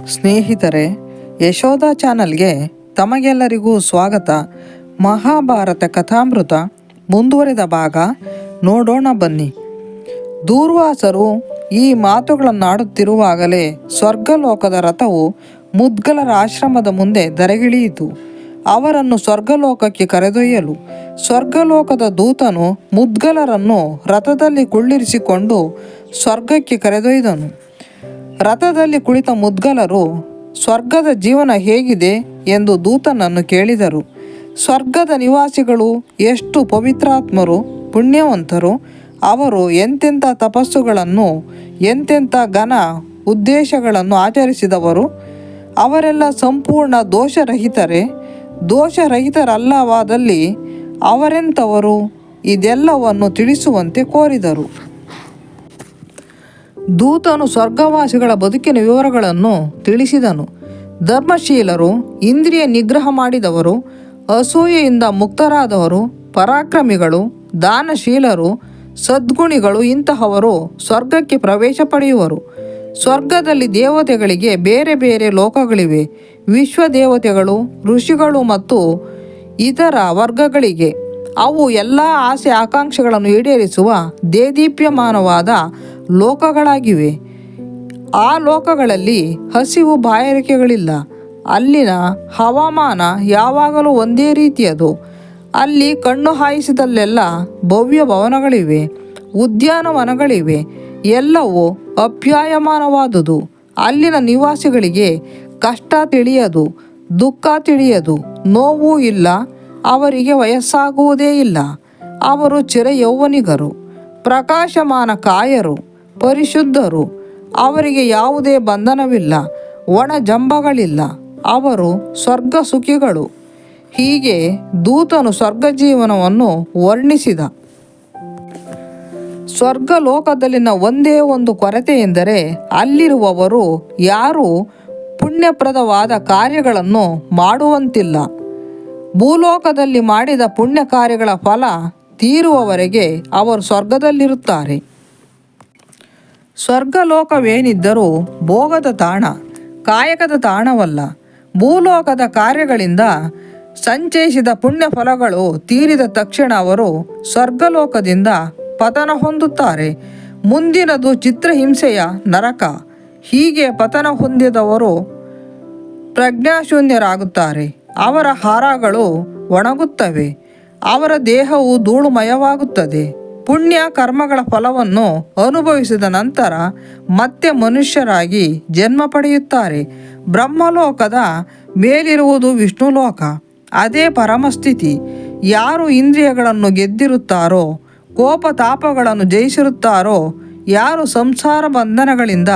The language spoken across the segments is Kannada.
ಸ್ನೇಹಿತರೆ, ಯಶೋಧ ಚಾನಲ್ಗೆ ತಮಗೆಲ್ಲರಿಗೂ ಸ್ವಾಗತ. ಮಹಾಭಾರತ ಕಥಾಮೃತ ಮುಂದುವರೆದ ಭಾಗ ನೋಡೋಣ ಬನ್ನಿ. ದೂರ್ವಾಸರು ಈ ಮಾತುಗಳನ್ನಾಡುತ್ತಿರುವಾಗಲೇ ಸ್ವರ್ಗಲೋಕದ ರಥವು ಮುದ್ಗಲರ ಆಶ್ರಮದ ಮುಂದೆ ಧರೆಗಿಳಿಯಿತು. ಅವರನ್ನು ಸ್ವರ್ಗಲೋಕಕ್ಕೆ ಕರೆದೊಯ್ಯಲು ಸ್ವರ್ಗಲೋಕದ ದೂತನು ಮುದ್ಗಲರನ್ನು ರಥದಲ್ಲಿ ಕುಳ್ಳಿರಿಸಿಕೊಂಡು ಸ್ವರ್ಗಕ್ಕೆ ಕರೆದೊಯ್ದನು. ರಥದಲ್ಲಿ ಕುಳಿತ ಮುದ್ಗಲರು ಸ್ವರ್ಗದ ಜೀವನ ಹೇಗಿದೆ ಎಂದು ದೂತನನ್ನು ಕೇಳಿದರು. ಸ್ವರ್ಗದ ನಿವಾಸಿಗಳು ಎಷ್ಟು ಪವಿತ್ರಾತ್ಮರು, ಪುಣ್ಯವಂತರು. ಅವರು ಎಂತೆಂಥ ತಪಸ್ಸುಗಳನ್ನು, ಎಂತೆಂಥ ಘನ ಉದ್ದೇಶಗಳನ್ನು ಆಚರಿಸಿದವರು. ಅವರೆಲ್ಲ ಸಂಪೂರ್ಣ ದೋಷರಹಿತರೇ? ದೋಷರಹಿತರಲ್ಲವಾದಲ್ಲಿ ಅವರೆಂಥವರು? ಇದೆಲ್ಲವನ್ನು ತಿಳಿಸುವಂತೆ ಕೋರಿದರು. ದೂತನು ಸ್ವರ್ಗವಾಸಿಗಳ ಬದುಕಿನ ವಿವರಗಳನ್ನು ತಿಳಿಸಿದನು. ಧರ್ಮಶೀಲರು, ಇಂದ್ರಿಯ ನಿಗ್ರಹ ಮಾಡಿದವರು, ಅಸೂಯೆಯಿಂದ ಮುಕ್ತರಾದವರು, ಪರಾಕ್ರಮಿಗಳು, ದಾನಶೀಲರು, ಸದ್ಗುಣಿಗಳು ಇಂತಹವರು ಸ್ವರ್ಗಕ್ಕೆ ಪ್ರವೇಶ ಪಡೆಯುವರು. ಸ್ವರ್ಗದಲ್ಲಿ ದೇವತೆಗಳಿಗೆ ಬೇರೆ ಬೇರೆ ಲೋಕಗಳಿವೆ. ವಿಶ್ವದೇವತೆಗಳು, ಋಷಿಗಳು ಮತ್ತು ಇತರ ವರ್ಗಗಳಿಗೆ ಅವು ಎಲ್ಲ ಆಸೆ ಆಕಾಂಕ್ಷೆಗಳನ್ನು ಈಡೇರಿಸುವ ದೇದೀಪ್ಯಮಾನವಾದ ಲೋಕಗಳಾಗಿವೆ. ಆ ಲೋಕಗಳಲ್ಲಿ ಹಸಿವು ಬಾಯಾರಿಕೆಗಳಿಲ್ಲ. ಅಲ್ಲಿನ ಹವಾಮಾನ ಯಾವಾಗಲೂ ಒಂದೇ ರೀತಿಯದು. ಅಲ್ಲಿ ಕಣ್ಣು ಹಾಯಿಸಿದಲ್ಲೆಲ್ಲ ಭವ್ಯ ಭವನಗಳಿವೆ, ಉದ್ಯಾನವನಗಳಿವೆ. ಎಲ್ಲವೂ ಅಪ್ಯಾಯಮಾನವಾದುದು. ಅಲ್ಲಿನ ನಿವಾಸಿಗಳಿಗೆ ಕಷ್ಟ ತಿಳಿಯದು, ದುಃಖ ತಿಳಿಯದು, ನೋವು ಇಲ್ಲ. ಅವರಿಗೆ ವಯಸ್ಸಾಗುವುದೇ ಇಲ್ಲ. ಅವರು ಚಿರಯೌವನಿಗರು, ಪ್ರಕಾಶಮಾನ ಕಾಯರು, ಪರಿಶುದ್ಧರು. ಅವರಿಗೆ ಯಾವುದೇ ಬಂಧನವಿಲ್ಲ, ಒಣ ಜಂಬಗಳಿಲ್ಲ. ಅವರು ಸ್ವರ್ಗ ಸುಖಿಗಳು. ಹೀಗೆ ದೂತನು ಸ್ವರ್ಗ ಜೀವನವನ್ನು ವರ್ಣಿಸಿದ. ಸ್ವರ್ಗ ಲೋಕದಲ್ಲಿನ ಒಂದೇ ಒಂದು ಕೊರತೆ ಎಂದರೆ ಅಲ್ಲಿರುವವರು ಯಾರೂ ಪುಣ್ಯಪ್ರದವಾದ ಕಾರ್ಯಗಳನ್ನು ಮಾಡುವಂತಿಲ್ಲ. ಭೂಲೋಕದಲ್ಲಿ ಮಾಡಿದ ಪುಣ್ಯ ಕಾರ್ಯಗಳ ಫಲ ತೀರುವವರೆಗೆ ಅವರು ಸ್ವರ್ಗದಲ್ಲಿರುತ್ತಾರೆ. ಸ್ವರ್ಗಲೋಕವೇನಿದ್ದರೂ ಭೋಗದ ತಾಣ, ಕಾಯಕದ ತಾಣವಲ್ಲ. ಭೂಲೋಕದ ಕಾರ್ಯಗಳಿಂದ ಸಂಚಯಿಸಿದ ಪುಣ್ಯ ಫಲಗಳು ತೀರಿದ ತಕ್ಷಣ ಅವರು ಸ್ವರ್ಗಲೋಕದಿಂದ ಪತನ ಹೊಂದುತ್ತಾರೆ. ಮುಂದಿನದು ಚಿತ್ರಹಿಂಸೆಯ ನರಕ. ಹೀಗೆ ಪತನ ಹೊಂದಿದವರು ಪ್ರಜ್ಞಾಶೂನ್ಯರಾಗುತ್ತಾರೆ. ಅವರ ಹಾರಗಳು ಒಣಗುತ್ತವೆ. ಅವರ ದೇಹವು ಧೂಳುಮಯವಾಗುತ್ತದೆ. ಪುಣ್ಯ ಕರ್ಮಗಳ ಫಲವನ್ನು ಅನುಭವಿಸಿದ ನಂತರ ಮತ್ತೆ ಮನುಷ್ಯರಾಗಿ ಜನ್ಮ ಪಡೆಯುತ್ತಾರೆ. ಬ್ರಹ್ಮಲೋಕದ ಮೇಲಿರುವುದು ವಿಷ್ಣುಲೋಕ. ಅದೇ ಪರಮಸ್ಥಿತಿ. ಯಾರು ಇಂದ್ರಿಯಗಳನ್ನು ಗೆದ್ದಿರುತ್ತಾರೋ, ಕೋಪತಾಪಗಳನ್ನು ಜಯಿಸಿರುತ್ತಾರೋ, ಯಾರು ಸಂಸಾರ ಬಂಧನಗಳಿಂದ,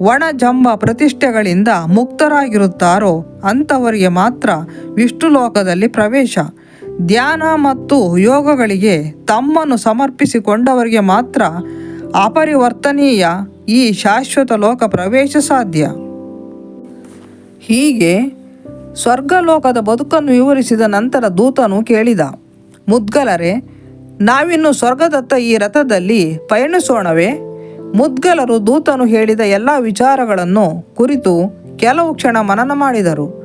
ಒಣ ಜಂಬ ಪ್ರತಿಷ್ಠೆಗಳಿಂದ ಮುಕ್ತರಾಗಿರುತ್ತಾರೋ ಅಂಥವರಿಗೆ ಮಾತ್ರ ವಿಷ್ಣುಲೋಕದಲ್ಲಿ ಪ್ರವೇಶ. ಧ್ಯಾನ ಮತ್ತು ಯೋಗಗಳಿಗೆ ತಮ್ಮನ್ನು ಸಮರ್ಪಿಸಿಕೊಂಡವರಿಗೆ ಮಾತ್ರ ಅಪರಿವರ್ತನೀಯ ಈ ಶಾಶ್ವತ ಲೋಕ ಪ್ರವೇಶ ಸಾಧ್ಯ. ಹೀಗೆ ಸ್ವರ್ಗಲೋಕದ ಬದುಕನ್ನು ವಿವರಿಸಿದ ನಂತರ ದೂತನು ಕೇಳಿದ, ಮುದ್ಗಲರೇ, ನಾವಿನ್ನು ಸ್ವರ್ಗದತ್ತ ಈ ರಥದಲ್ಲಿ ಪಯಣಿಸೋಣವೇ? ಮುದ್ಗಲರು ದೂತನು ಹೇಳಿದ ಎಲ್ಲ ವಿಚಾರಗಳನ್ನು ಕುರಿತು ಕೆಲವು ಕ್ಷಣ ಮನನ ಮಾಡಿದರು.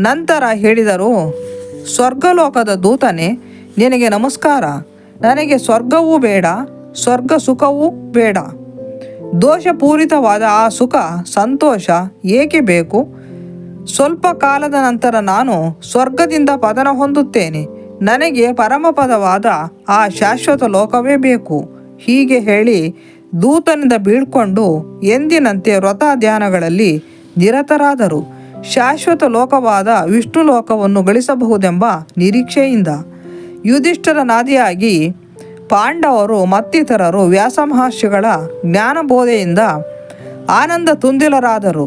ನಂತರ ಹೇಳಿದರು, ಸ್ವರ್ಗಲೋಕದ ದೂತನೇ, ನಿನಗೆ ನಮಸ್ಕಾರ. ನನಗೆ ಸ್ವರ್ಗವೂ ಬೇಡ, ಸ್ವರ್ಗ ಸುಖವೂ ಬೇಡ. ದೋಷಪೂರಿತವಾದ ಆ ಸುಖ ಸಂತೋಷ ಏಕೆ ಬೇಕು? ಸ್ವಲ್ಪ ಕಾಲದ ನಂತರ ನಾನು ಸ್ವರ್ಗದಿಂದ ಪತನ ಹೊಂದುತ್ತೇನೆ. ನನಗೆ ಪರಮಪದವಾದ ಆ ಶಾಶ್ವತ ಲೋಕವೇ ಬೇಕು. ಹೀಗೆ ಹೇಳಿ ದೂತನಿಂದ ಬೀಳ್ಕೊಂಡು ಎಂದಿನಂತೆ ವ್ರತ ಧ್ಯಾನಗಳಲ್ಲಿ ನಿರತರಾದರು. ಶಾಶ್ವತ ಲೋಕವಾದ ವಿಷ್ಣು ಲೋಕವನ್ನು ಗಳಿಸಬಹುದೆಂಬ ನಿರೀಕ್ಷೆಯಿಂದ ಯುಧಿಷ್ಠಿರನಾದಿಯಾಗಿ ಪಾಂಡವರು ಮತ್ತಿತರರು ವ್ಯಾಸಮಹರ್ಷಿಗಳ ಜ್ಞಾನಬೋಧೆಯಿಂದ ಆನಂದ ತುಂದಿಲರಾದರು.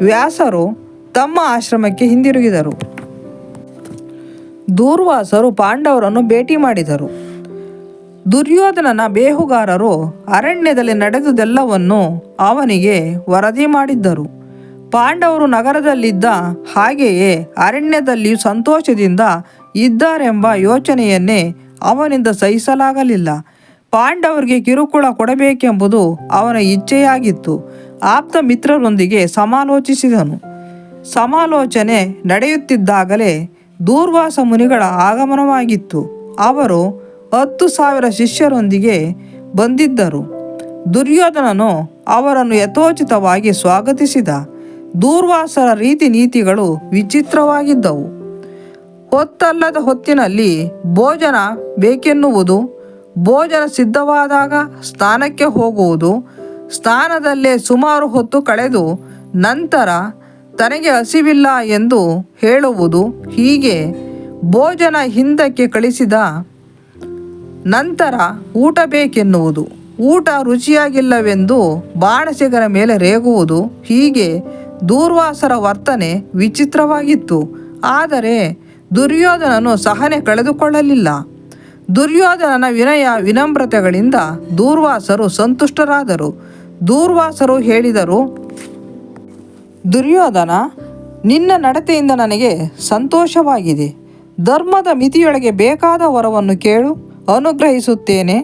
ವ್ಯಾಸರು ತಮ್ಮ ಆಶ್ರಮಕ್ಕೆ ಹಿಂದಿರುಗಿದರು. ದೂರ್ವಾಸರು ಪಾಂಡವರನ್ನು ಭೇಟಿ ಮಾಡಿದರು. ದುರ್ಯೋಧನನ ಬೇಹುಗಾರರು ಅರಣ್ಯದಲ್ಲಿ ನಡೆದುದೆಲ್ಲವನ್ನು ಅವನಿಗೆ ವರದಿ ಮಾಡಿದ್ದರು. ಪಾಂಡವರು ನಗರದಲ್ಲಿದ್ದ ಹಾಗೆಯೇ ಅರಣ್ಯದಲ್ಲಿಯೂ ಸಂತೋಷದಿಂದ ಇದ್ದಾರೆಂಬ ಯೋಚನೆಯನ್ನೇ ಅವನಿಂದ ಸಹಿಸಲಾಗಲಿಲ್ಲ. ಪಾಂಡವರಿಗೆ ಕಿರುಕುಳ ಕೊಡಬೇಕೆಂಬುದು ಅವನ ಇಚ್ಛೆಯಾಗಿತ್ತು. ಆಪ್ತ ಮಿತ್ರರೊಂದಿಗೆ ಸಮಾಲೋಚಿಸಿದನು. ಸಮಾಲೋಚನೆ ನಡೆಯುತ್ತಿದ್ದಾಗಲೇ ದೂರ್ವಾಸ ಮುನಿಗಳ ಆಗಮನವಾಗಿತ್ತು. ಅವರು 10,000 ಶಿಷ್ಯರೊಂದಿಗೆ ಬಂದಿದ್ದರು. ದುರ್ಯೋಧನನು ಅವರನ್ನು ಯಥೋಚಿತವಾಗಿ ಸ್ವಾಗತಿಸಿದ. ದೂರ್ವಾಸರ ರೀತಿ ನೀತಿಗಳು ವಿಚಿತ್ರವಾಗಿದ್ದವು. ಹೊತ್ತಲ್ಲದ ಹೊತ್ತಿನಲ್ಲಿ ಭೋಜನ ಬೇಕೆನ್ನುವುದು, ಭೋಜನ ಸಿದ್ಧವಾದಾಗ ಸ್ನಾನಕ್ಕೆ ಹೋಗುವುದು, ಸ್ನಾನದಲ್ಲೇ ಸುಮಾರು ಹೊತ್ತು ಕಳೆದು ನಂತರ ತನಗೆ ಹಸಿವಿಲ್ಲ ಎಂದು ಹೇಳುವುದು, ಹೀಗೆ ಭೋಜನ ಹಿಂದಕ್ಕೆ ಕಳಿಸಿದ ನಂತರ ಊಟ ಬೇಕೆನ್ನುವುದು, ಊಟ ರುಚಿಯಾಗಿಲ್ಲವೆಂದು ಬಾಣಸಿಗರ ಮೇಲೆ ರೇಗುವುದು, ಹೀಗೆ ದೂರ್ವಾಸರ ವರ್ತನೆ ವಿಚಿತ್ರವಾಗಿತ್ತು. ಆದರೆ ದುರ್ಯೋಧನನು ಸಹನೆ ಕಳೆದುಕೊಳ್ಳಲಿಲ್ಲ. ದುರ್ಯೋಧನನ ವಿನಯ ವಿನಮ್ರತೆಗಳಿಂದ ದೂರ್ವಾಸರು ಸಂತುಷ್ಟರಾದರು. ದೂರ್ವಾಸರು ಹೇಳಿದರು, ದುರ್ಯೋಧನ, ನಿನ್ನ ನಡತೆಯಿಂದ ನನಗೆ ಸಂತೋಷವಾಗಿದೆ. ಧರ್ಮದ ಮಿತಿಯೊಳಗೆ ಬೇಕಾದ ವರವನ್ನು ಕೇಳು, ಅನುಗ್ರಹಿಸುತ್ತೇನೆ.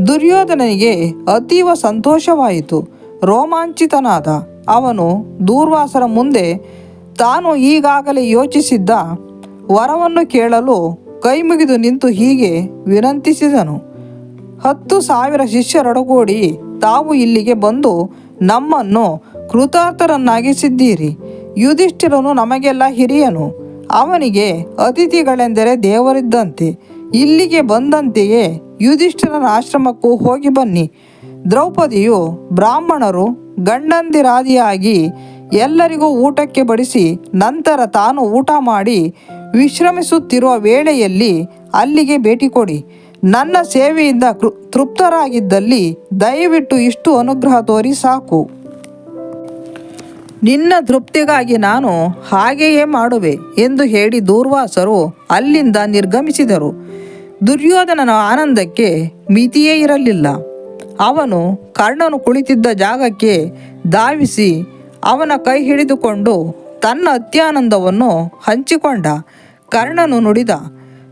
ದುರ್ಯೋಧನನಿಗೆ ಅತೀವ ಸಂತೋಷವಾಯಿತು. ರೋಮಾಂಚಿತನಾದ ಅವನು ದೂರ್ವಾಸರ ಮುಂದೆ ತಾನು ಈಗಾಗಲೇ ಯೋಚಿಸಿದ್ದ ವರವನ್ನು ಕೇಳಲು ಕೈಮುಗಿದು ನಿಂತು ಹೀಗೆ ವಿನಂತಿಸಿದನು. 10,000 ಶಿಷ್ಯರೊಡಗೂಡಿ ತಾವು ಇಲ್ಲಿಗೆ ಬಂದು ನಮ್ಮನ್ನು ಕೃತಾರ್ಥರನ್ನಾಗಿಸಿದ್ದೀರಿ. ಯುಧಿಷ್ಠಿರನು ನಮಗೆಲ್ಲ ಹಿರಿಯನು. ಅವನಿಗೆ ಅತಿಥಿಗಳೆಂದರೆ ದೇವರಿದ್ದಂತೆ. ಇಲ್ಲಿಗೆ ಬಂದಂತೆಯೇ ಯುಧಿಷ್ಠಿರನ ಆಶ್ರಮಕ್ಕೂ ಹೋಗಿ ಬನ್ನಿ. ದ್ರೌಪದಿಯು ಬ್ರಾಹ್ಮಣರು ಗಂಡಂದಿರಾದಿಯಾಗಿ ಎಲ್ಲರಿಗೂ ಊಟಕ್ಕೆ ಬಡಿಸಿ ನಂತರ ತಾನು ಊಟ ಮಾಡಿ ವಿಶ್ರಮಿಸುತ್ತಿರುವ ವೇಳೆಯಲ್ಲಿ ಅಲ್ಲಿಗೆ ಭೇಟಿ ಕೊಡಿ. ನನ್ನ ಸೇವೆಯಿಂದ ತೃಪ್ತರಾಗಿದ್ದಲ್ಲಿ ದಯವಿಟ್ಟು ಇಷ್ಟು ಅನುಗ್ರಹ ತೋರಿ ಸಾಕು. ನಿನ್ನ ತೃಪ್ತಿಗಾಗಿ ನಾನು ಹಾಗೆಯೇ ಮಾಡುವೆ ಎಂದು ಹೇಳಿ ದೂರ್ವಾಸರು ಅಲ್ಲಿಂದ ನಿರ್ಗಮಿಸಿದರು. ದುರ್ಯೋಧನನ ಆನಂದಕ್ಕೆ ಮಿತಿಯೇ ಇರಲಿಲ್ಲ. ಅವನು ಕರ್ಣನು ಕುಳಿತಿದ್ದ ಜಾಗಕ್ಕೆ ಧಾವಿಸಿ ಅವನ ಕೈ ಹಿಡಿದುಕೊಂಡು ತನ್ನ ಅತ್ಯಾನಂದವನ್ನು ಹಂಚಿಕೊಂಡ. ಕರ್ಣನು ನುಡಿದ,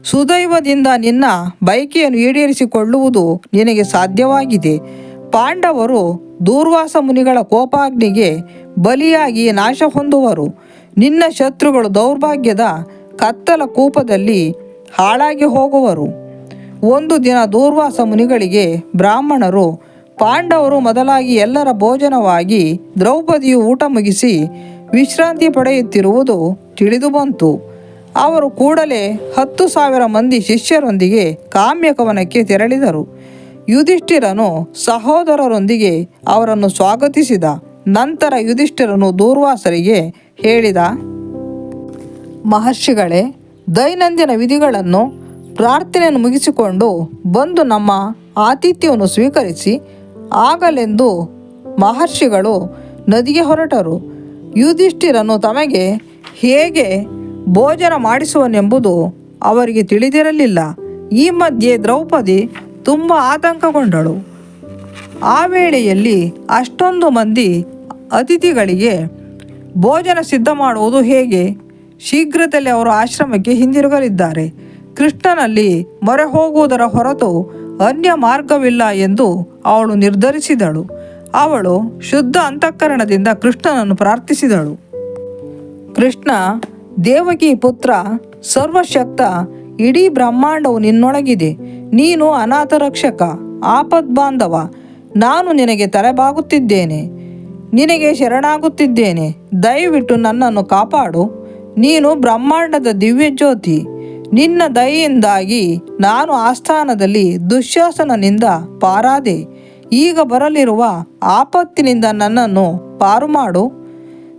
ಸುದೈವದಿಂದ ನಿನ್ನ ಬಯಕೆಯನ್ನು ಈಡೇರಿಸಿಕೊಳ್ಳುವುದು ನಿನಗೆ ಸಾಧ್ಯವಾಗಿದೆ. ಪಾಂಡವರು ದೂರ್ವಾಸ ಮುನಿಗಳ ಕೋಪಾಗ್ನಿಗೆ ಬಲಿಯಾಗಿ ನಾಶ ಹೊಂದುವರು. ನಿನ್ನ ಶತ್ರುಗಳು ದೌರ್ಭಾಗ್ಯದ ಕತ್ತಲ ಕೂಪದಲ್ಲಿ ಹಾಳಾಗಿ ಹೋಗುವರು. ಒಂದು ದಿನ ದೂರ್ವಾಸ ಮುನಿಗಳಿಗೆ ಬ್ರಾಹ್ಮಣರು, ಪಾಂಡವರು ಮೊದಲಾಗಿ ಎಲ್ಲರ ಭೋಜನವಾಗಿ ದ್ರೌಪದಿಯು ಊಟ ಮುಗಿಸಿ ವಿಶ್ರಾಂತಿ ಪಡೆಯುತ್ತಿರುವುದು ತಿಳಿದು ಬಂತು. ಅವರು ಕೂಡಲೇ 10,000 ಮಂದಿ ಶಿಷ್ಯರೊಂದಿಗೆ ಕಾಮ್ಯಕವನಕ್ಕೆ ತೆರಳಿದರು. ಯುಧಿಷ್ಠಿರನು ಸಹೋದರರೊಂದಿಗೆ ಅವರನ್ನು ಸ್ವಾಗತಿಸಿದ. ನಂತರ ಯುಧಿಷ್ಠಿರನು ದೂರ್ವಾಸರಿಗೆ ಹೇಳಿದ, ಮಹರ್ಷಿಗಳೇ, ದೈನಂದಿನ ವಿಧಿಗಳನ್ನು ಪ್ರಾರ್ಥನೆಯನ್ನು ಮುಗಿಸಿಕೊಂಡು ಬಂದು ನಮ್ಮ ಆತಿಥ್ಯವನ್ನು ಸ್ವೀಕರಿಸಿ ಆಗಲೆಂದು ಮಹರ್ಷಿಗಳು ನದಿಗೆ ಹೊರಟರು. ಯುಧಿಷ್ಠಿರನು ತಮಗೆ ಹೇಗೆ ಭೋಜನ ಮಾಡಿಸುವನೆಂಬುದು ಅವರಿಗೆ ತಿಳಿದಿರಲಿಲ್ಲ. ಈ ಮಧ್ಯೆ ದ್ರೌಪದಿ ತುಂಬ ಆತಂಕಗೊಂಡಳು. ಆ ವೇಳೆಯಲ್ಲಿ ಅಷ್ಟೊಂದು ಮಂದಿ ಅತಿಥಿಗಳಿಗೆ ಭೋಜನ ಸಿದ್ಧ ಮಾಡುವುದು ಹೇಗೆ? ಶೀಘ್ರದಲ್ಲೇ ಅವರು ಆಶ್ರಮಕ್ಕೆ ಹಿಂದಿರುಗಲಿದ್ದಾರೆ. ಕೃಷ್ಣನಲ್ಲಿ ಮೊರೆ ಹೋಗುವುದರ ಹೊರತು ಅನ್ಯ ಮಾರ್ಗವಿಲ್ಲ ಎಂದು ಅವಳು ನಿರ್ಧರಿಸಿದಳು. ಅವಳು ಶುದ್ಧ ಅಂತಃಕರಣದಿಂದ ಕೃಷ್ಣನನ್ನು ಪ್ರಾರ್ಥಿಸಿದಳು. ಕೃಷ್ಣ, ದೇವಕಿ ಪುತ್ರ, ಸರ್ವಶಕ್ತ, ಇಡೀ ಬ್ರಹ್ಮಾಂಡವು ನಿನ್ನೊಳಗಿದೆ. ನೀನು ಅನಾಥ ರಕ್ಷಕ, ಆಪದ್ಬಾಂಧವ. ನಾನು ನಿನಗೆ ತಲೆಬಾಗುತ್ತಿದ್ದೇನೆ, ನಿನಗೆ ಶರಣಾಗುತ್ತಿದ್ದೇನೆ. ದಯವಿಟ್ಟು ನನ್ನನ್ನು ಕಾಪಾಡು. ನೀನು ಬ್ರಹ್ಮಾಂಡದ ದಿವ್ಯ ಜ್ಯೋತಿ. ನಿನ್ನ ದಯೆಯಿಂದಾಗಿ ನಾನು ಆಸ್ಥಾನದಲ್ಲಿ ದುಶ್ಯಾಸನನಿಂದ ಪಾರಾದೆ. ಈಗ ಬರಲಿರುವ ಆಪತ್ತಿನಿಂದ ನನ್ನನ್ನು ಪಾರು ಮಾಡು.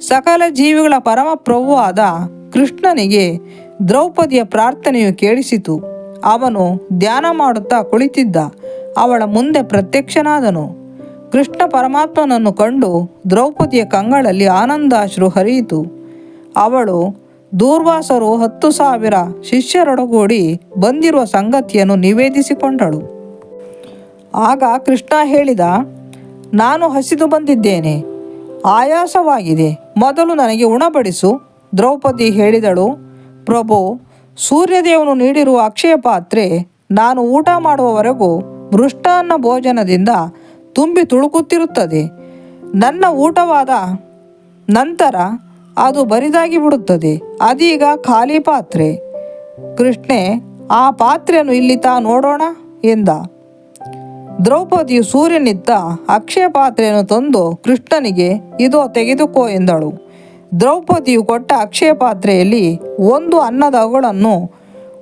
ಸಕಲ ಜೀವಿಗಳ ಪರಮ ಪ್ರಭುವಾದ ಕೃಷ್ಣನಿಗೆ ದ್ರೌಪದಿಯ ಪ್ರಾರ್ಥನೆಯು ಕೇಳಿಸಿತು. ಅವನು ಧ್ಯಾನ ಮಾಡುತ್ತಾ ಕುಳಿತಿದ್ದ. ಅವಳ ಮುಂದೆ ಪ್ರತ್ಯಕ್ಷನಾದನು. ಕೃಷ್ಣ ಪರಮಾತ್ಮನನ್ನು ಕಂಡು ದ್ರೌಪದಿಯ ಕಂಗಳಲ್ಲಿ ಆನಂದಾಶ್ರು ಹರಿಯಿತು. ಅವಳು ದೂರ್ವಾಸರು 10,000 ಶಿಷ್ಯರೊಡಗೂಡಿ ಬಂದಿರುವ ಸಂಗತಿಯನ್ನು ನಿವೇದಿಸಿಕೊಂಡಳು. ಆಗ ಕೃಷ್ಣ ಹೇಳಿದ, ನಾನು ಹಸಿದು ಬಂದಿದ್ದೇನೆ, ಆಯಾಸವಾಗಿದೆ. ಮೊದಲು ನನಗೆ ಉಣಬಡಿಸು. ದ್ರೌಪದಿ ಹೇಳಿದಳು, ಪ್ರಭು, ಸೂರ್ಯದೇವನು ನೀಡಿರುವ ಅಕ್ಷಯ ಪಾತ್ರೆ ನಾನು ಊಟ ಮಾಡುವವರೆಗೂ ಮೃಷ್ಟಾನ್ನ ಭೋಜನದಿಂದ ತುಂಬಿ ತುಳುಕುತ್ತಿರುತ್ತದೆ. ನನ್ನ ಊಟವಾದ ನಂತರ ಅದು ಬರಿದಾಗಿ ಬಿಡುತ್ತದೆ. ಅದೀಗ ಖಾಲಿ ಪಾತ್ರೆ. ಕೃಷ್ಣೆ, ಆ ಪಾತ್ರೆಯನ್ನು ಇಲ್ಲಿ ತಾ ನೋಡೋಣ ಎಂದ. ದ್ರೌಪದಿಯು ಸೂರ್ಯನಿದ್ದ ಅಕ್ಷಯ ಪಾತ್ರೆಯನ್ನು ತಂದು ಕೃಷ್ಣನಿಗೆ, ಇದೋ ತೆಗೆದುಕೋ ಎಂದಳು. ದ್ರೌಪದಿಯು ಕೊಟ್ಟ ಅಕ್ಷಯ ಪಾತ್ರೆಯಲ್ಲಿ ಒಂದು ಅನ್ನದ ಅಗುಳನ್ನು,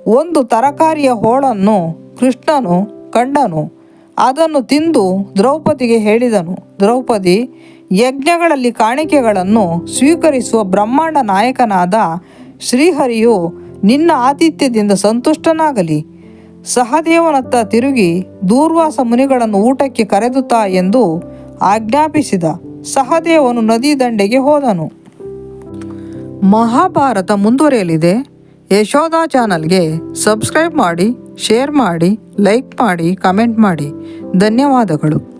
ಒಂದು ತರಕಾರಿಯ ಹೋಳನ್ನು ಕೃಷ್ಣನು ಕಂಡನು. ಅದನ್ನು ತಿಂದು ದ್ರೌಪದಿಗೆ ಹೇಳಿದನು, ದ್ರೌಪದಿ, ಯಜ್ಞಗಳಲ್ಲಿ ಕಾಣಿಕೆಗಳನ್ನು ಸ್ವೀಕರಿಸುವ ಬ್ರಹ್ಮಾಂಡ ನಾಯಕನಾದ ಶ್ರೀಹರಿಯು ನಿನ್ನ ಆತಿಥ್ಯದಿಂದ ಸಂತುಷ್ಟನಾಗಲಿ. ಸಹದೇವನತ್ತ ತಿರುಗಿ ದೂರ್ವಾಸ ಮುನಿಗಳನ್ನು ಊಟಕ್ಕೆ ಕರೆದುತ್ತಾ ಎಂದು ಆಜ್ಞಾಪಿಸಿದ. ಸಹದೇವನು ನದಿ ದಂಡೆಗೆ ಹೋದನು. ಮಹಾಭಾರತ ಮುಂದುವರಿಯಲಿದೆ. ಯಶೋಧ ಚಾನಲ್ಗೆ ಸಬ್ಸ್ಕ್ರೈಬ್ ಮಾಡಿ, ಶೇರ್ ಮಾಡಿ, ಲೈಕ್ ಮಾಡಿ, ಕಮೆಂಟ್ ಮಾಡಿ. ಧನ್ಯವಾದಗಳು.